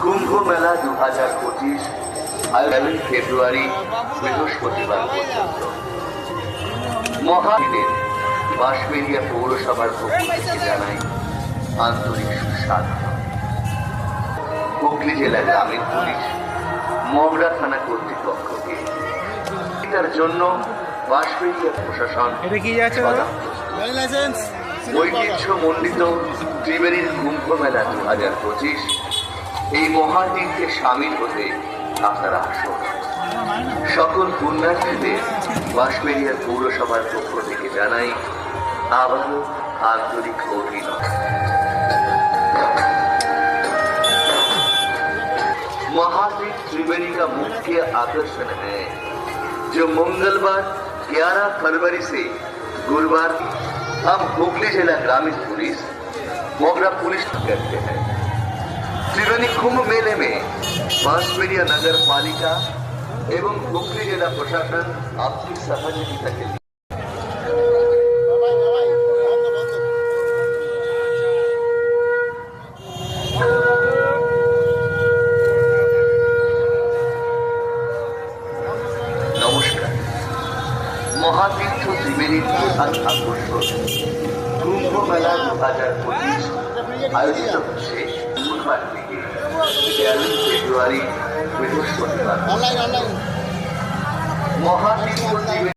কুম্ভ মেলা 2025 11 ফেব্রুয়ারি বৃহস্পতিবার পর্যন্ত মহাদিনের বাঁশবেড়িয়া পৌরসভার পক্ষ থেকে জানাই আন্তরিক সুস্বাগত। হুগলি জেলা গ্রামীণ পুলিশ মগরা থানা কর্তৃপক্ষকে এটার জন্য বাঁশবেড়িয়া প্রশাসন ঐতিহ্য মণ্ডিত ত্রিবেণীর কুম্ভ মেলা 2025 এই মহাদিনকে সামিল হতে আপনারা আসুন। সকল পুণ্যার্থীদের বাঁশবেড়িয়া পৌরসভার পক্ষ থেকে জানাই আবারও आंतरिक अभिनंदन। महादीप त्रिवेणी का मुख्य आकर्षण है जो मंगलवार 11 फरवरी से गुरुवार हम हुगली जिला ग्रामीण पुलिस मोगरा पुलिस करते हैं। त्रिवेणी कुंभ मेले में बांसबेड़िया नगर पालिका एवं हुगली जिला प्रशासन आपकी सहयोगिता के लिए নমস্কার। মহাতীর্থ ত্রিবেণীর প্রধান আকর্ষণ কুম্ভ মেলা 2025 আয়োজিত হচ্ছে বুধবার থেকে 11 ফেব্রুয়ারি বৃহস্পতিবার। মহাতীর্থ